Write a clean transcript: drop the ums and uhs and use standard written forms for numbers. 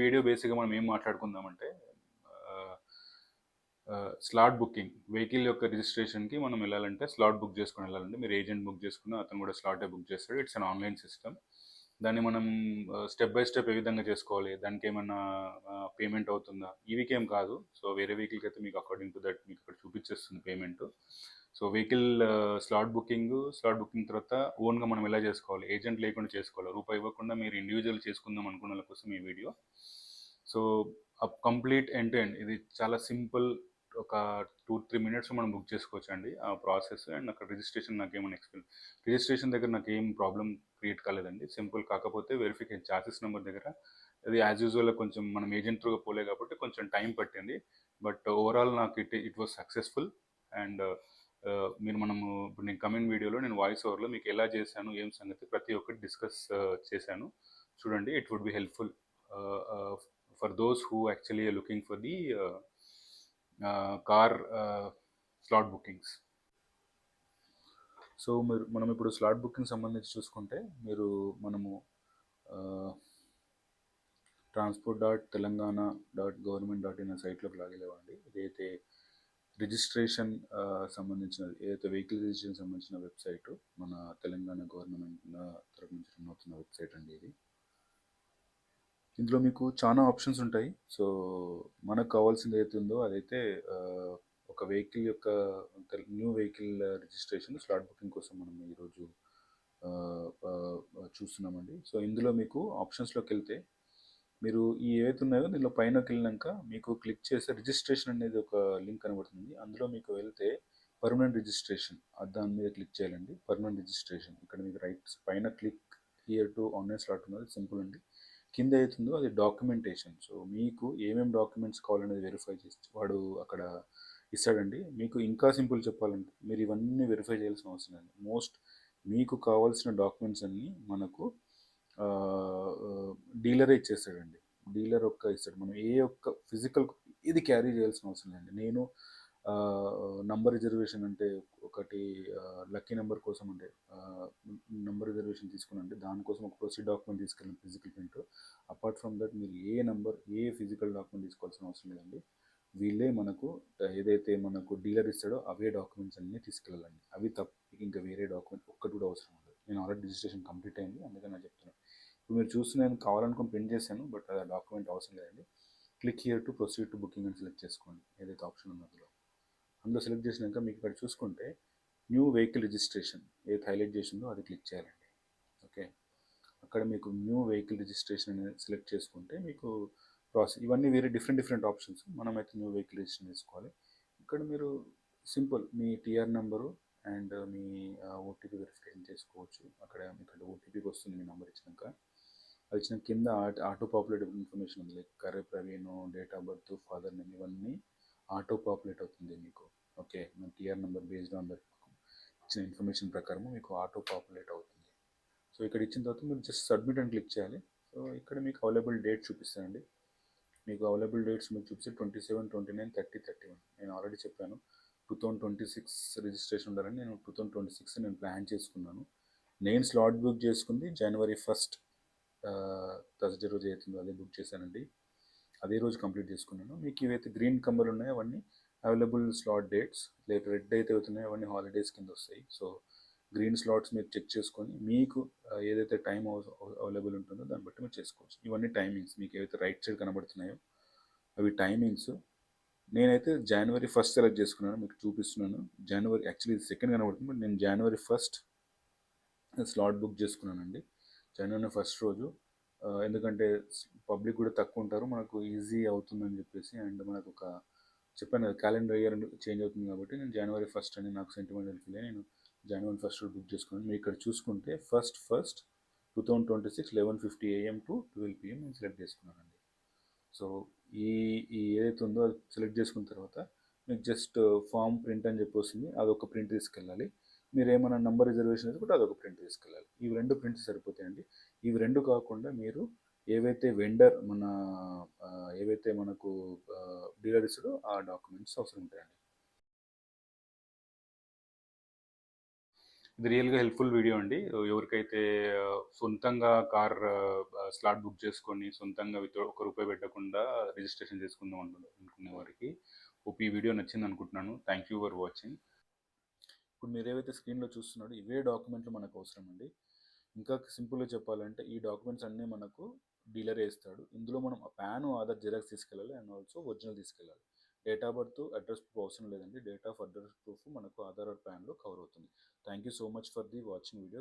Video బేసిక్గా మనం ఏం మాట్లాడుకుందామంటే స్లాట్ బుకింగ్ వెహికల్ యొక్క రిజిస్ట్రేషన్కి మనం వెళ్ళాలంటే స్లాట్ బుక్ చేసుకుని వెళ్ళాలంటే మీరు ఏజెంట్ బుక్ చేసుకున్న అతను కూడా స్లాటే బుక్ చేస్తాడు. It's an online system. దాన్ని మనం స్టెప్ బై స్టెప్ ఏ విధంగా చేసుకోవాలి, దానికి ఏమన్నా పేమెంట్ అవుతుందా, ఈ ఏం కాదు. సో వేరే వెహికల్కి అయితే మీకు అకార్డింగ్ టు దట్ మీకు అక్కడ చూపించేస్తుంది payment. So vehicle slot booking తర్వాత ఓన్గా మనం ఎలా చేసుకోవాలి, ఏజెంట్ లేకుండా చేసుకోవాలి, రూపాయి ఇవ్వకుండా మీరు ఇండివిజువల్ చేసుకుందాం అనుకున్న వాళ్ళ కోసం ఈ video. So complete end to end ఇది చాలా సింపుల్. ఒక 2-3 మినిట్స్ మనం బుక్ చేసుకోవచ్చు అండి ఆ ప్రాసెస్. అండ్ అక్కడ రిజిస్ట్రేషన్ నాకేమైనా రిజిస్ట్రేషన్ దగ్గర నాకు ఏం ప్రాబ్లం క్రియేట్ కాలేదండి. సింపుల్. కాకపోతే వెరిఫికేషన్ ఛార్జెస్ నెంబర్ దగ్గర అది యాజ్ యూజువల్ కొంచెం మనం ఏజెంట్ త్రూగా పోలే కాబట్టి కొంచెం టైం పట్టింది. బట్ ఓవరాల్ నాకు ఇట్ వాస్ సక్సెస్ఫుల్. అండ్ మనము ఇప్పుడు నేను కమెంట్ వీడియోలో నేను వాయిస్ ఓవర్లో మీకు ఎలా చేశాను ఏం సంగతి ప్రతి ఒక్కటి డిస్కస్ చేశాను. చూడండి. It would be helpful for those who actually looking for the car slot bookings. So మనం ఇప్పుడు స్లాట్ బుకింగ్ సంబంధించి చూసుకుంటే మనము transport.telangana.government.in సైట్లోకి లాగిన్ అవ్వండి. ఇదైతే రిజిస్ట్రేషన్ సంబంధించినది, ఏదైతే వెహికల్ రిజిస్ట్రేషన్ సంబంధించిన వెబ్సైట్ మన తెలంగాణ గవర్నమెంట్ తరఫు నుంచి రన్ అవుతున్న వెబ్సైట్ అండి ఇది. ఇందులో మీకు చాలా ఆప్షన్స్ ఉంటాయి. సో మనకు కావాల్సింది ఏదైతే ఉందో అదైతే ఒక వెహికల్ యొక్క new vehicle registration slot booking కోసం మనం ఈరోజు చూస్తున్నామండి. సో ఇందులో మీకు ఆప్షన్స్లోకి వెళ్తే మీరు ఈ ఏవైతే ఉన్నాయో దీనిలో పైనకి వెళ్ళినాక మీకు క్లిక్ చేస్తే రిజిస్ట్రేషన్ అనేది ఒక లింక్ కనబడుతుంది. అందులో మీకు వెళ్తే పర్మనెంట్ రిజిస్ట్రేషన్ దాని మీద క్లిక్ చేయాలండి. పర్మనెంట్ రిజిస్ట్రేషన్ ఇక్కడ మీకు రైట్ పైన click here to online slot ఉన్నది, సింపుల్ అండి. కింద అవుతుందో అది డాక్యుమెంటేషన్. సో మీకు ఏమేమి డాక్యుమెంట్స్ కావాలనేది వెరిఫై చేసి వాడు అక్కడ ఇస్తాడండి. మీకు ఇంకా సింపుల్ చెప్పాలంటే మీరు ఇవన్నీ వెరిఫై చేయాల్సిన అవసరం లేదు. మీకు కావాల్సిన డాక్యుమెంట్స్ అన్నీ మనకు డీలరే ఇచ్చేస్తాడండి. డీలర్ ఇస్తాడు. మనం ఏ ఒక్క ఫిజికల్ ఇది క్యారీ చేయాల్సిన అవసరం లేదండి. నేను నంబర్ రిజర్వేషన్ అంటే ఒకటి లక్కీ నెంబర్ కోసం అంటే నంబర్ రిజర్వేషన్ తీసుకున్నాంటే దానికోసం ఒక ప్రొసీడ్ డాక్యుమెంట్ తీసుకెళ్ళాను, physical print. Apart from that మీరు ఏ ఫిజికల్ డాక్యుమెంట్ తీసుకోవాల్సిన అవసరం లేదండి. వీళ్ళే మనకు ఏదైతే మనకు డీలర్ ఇస్తాడో అవే డాక్యుమెంట్స్ అన్నీ తీసుకెళ్ళాలండి. అవి తప్ప ఇంకా వేరే డాక్యుమెంట్ ఒక్కటి కూడా అవసరం ఉండదు. నేను ఆల్రెడీ రిజిస్ట్రేషన్ కంప్లీట్ అయింది, అందుకని నేను చెప్తున్నాను. ఇప్పుడు మీరు చూస్తే నేను కావాలనుకుని ప్రింట్ చేశాను, బట్ ఆ డాక్యుమెంట్ అవసరం లేదండి. Click here to proceed to booking అని సెలెక్ట్ చేసుకోండి. ఏదైతే ఆప్షన్ ఉందో అందులో సెలెక్ట్ చేసినాక మీకు ఇక్కడ చూసుకుంటే న్యూ వెహికల్ రిజిస్ట్రేషన్ ఏదైతే హైలైట్ చేసిందో అది క్లిక్ చేయాలండి. ఓకే, అక్కడ మీకు న్యూ వెహికల్ రిజిస్ట్రేషన్ అనేది సెలెక్ట్ చేసుకుంటే మీకు ప్రాసెస్ ఇవన్నీ వేరే డిఫరెంట్ ఆప్షన్స్. మనమైతే న్యూ వెహికల్ రిజిస్ట్రేషన్ చేసుకోవాలి. ఇక్కడ మీరు సింపుల్ మీ టీఆర్ నెంబరు అండ్ మీ ఓటీపీ వెరిఫికేషన్ చేసుకోవచ్చు. అక్కడ మీకు ఓటీపీకి వస్తుంది మీ నెంబర్ ఇచ్చినాక. అది ఇచ్చిన కింద ఆటో పాపులేట్ ఇన్ఫర్మేషన్ ఉంది, like Karre Praveen, date of birth, father name, ఇవన్నీ ఆటో పాపులేట్ అవుతుంది మీకు. ఓకే, మన TR number based on that ఇచ్చిన ఇన్ఫర్మేషన్ ప్రకారం మీకు ఆటో పాపులేట్ అవుతుంది. సో ఇక్కడ ఇచ్చిన తర్వాత మీరు జస్ట్ సబ్మిట్ అని క్లిక్ చేయాలి. సో ఇక్కడ మీకు అవైలబుల్ డేట్ చూపిస్తానండి. మీకు అవైలబుల్ డేట్స్ మీకు చూపిస్తే 27, 29, 30, 31. నేను ఆల్రెడీ చెప్పాను 2026 రిజిస్ట్రేషన్ ఉండాలని. నేను 2026 నేను ప్లాన్ చేసుకున్నాను. నేను స్లాట్ బుక్ చేసుకుంది January 1st థర్స్డే రోజు అవుతుందో అదే బుక్ చేశానండి. అదే రోజు కంప్లీట్ చేసుకున్నాను. మీకు ఇవైతే గ్రీన్ కమ్మలు ఉన్నాయో అవన్నీ అవైలబుల్ స్లాట్ డేట్స్, లేక రెడ్ అయితే అవుతున్నాయో అవన్నీ హాలిడేస్ కింద వస్తాయి. సో గ్రీన్ స్లాట్స్ మీరు చెక్ చేసుకొని మీకు ఏదైతే టైం అవైలబుల్ ఉంటుందో దాన్ని బట్టి మీరు చేసుకోవచ్చు. ఇవన్నీ టైమింగ్స్ మీకు ఏవైతే రైట్ సైడ్ కనబడుతున్నాయో అవి టైమింగ్స్. నేనైతే January 1st సెలెక్ట్ చేసుకున్నాను, మీకు చూపిస్తున్నాను. యాక్చువల్లీ 2nd కనబడుతుంది, బట్ నేను January 1st స్లాట్ బుక్ చేసుకున్నానండి. January 1st రోజు, ఎందుకంటే పబ్లిక్ కూడా తక్కువ ఉంటారు, మనకు ఈజీ అవుతుందని చెప్పేసి. అండ్ మనకు ఒక చెప్పాను కదా క్యాలెండర్ ఇయర్ చేంజ్ అవుతుంది కాబట్టి నేను January 1st అని నాకు సెంటిమెంటల్ ఫీల్ నేను January 1st బుక్ చేసుకున్నాను. మీరు ఇక్కడ చూసుకుంటే 1st 2026 11:50 AM to 12 PM నేను సెలెక్ట్ చేసుకున్నానండి. సో ఈ ఏదైతే ఉందో అది సెలెక్ట్ చేసుకున్న తర్వాత మీకు జస్ట్ ఫామ్ ప్రింట్ అని చెప్పి వస్తుంది, అదొక ప్రింట్ తీసుకెళ్ళాలి. మీరు ఏమైనా నంబర్ రిజర్వేషన్ అయితే కూడా అదొక ప్రింట్ తీసుకెళ్ళాలి. ఇవి 2 ప్రింట్స్ సరిపోతాయండి. ఇవి 2 కాకుండా మీరు ఏవైతే వెండర్ ఏవైతే మనకు డీలర్ ఇస్తాడో ఆ డాక్యుమెంట్స్ అవసరం ఉంటాయండి. ఇది రియల్గా హెల్ప్ఫుల్ వీడియో అండి. ఎవరికైతే సొంతంగా కార్ స్లాట్ బుక్ చేసుకొని సొంతంగా విత్ ఒక రూపాయి పెట్టకుండా రిజిస్ట్రేషన్ చేసుకుందాం అనుకునే వారికి హోప్ ఈ వీడియో నచ్చింది అనుకుంటున్నాను. Thank you for watching. ఇప్పుడు మీరు ఏవైతే స్క్రీన్లో చూస్తున్నారో ఇవే డాక్యుమెంట్లు మనకు అవసరం అండి. ఇంకా సింపుల్గా చెప్పాలంటే ఈ డాక్యుమెంట్స్ అన్నీ మనకు డీలరే ఇస్తాడు. ఇందులో మనం పాన్, ఆధార్ జిరాక్స్ తీసుకెళ్ళాలి అండ్ ఆల్సో ఒరిజినల్ తీసుకెళ్ళాలి. Date of birth, address proof అవసరం లేదండి. డేట్ ఆఫ్ అడ్రస్ ప్రూఫ్ మనకు ఆధార్ ఆర్ పాన్లో కవర్ అవుతుంది. Thank you so much for the watching video.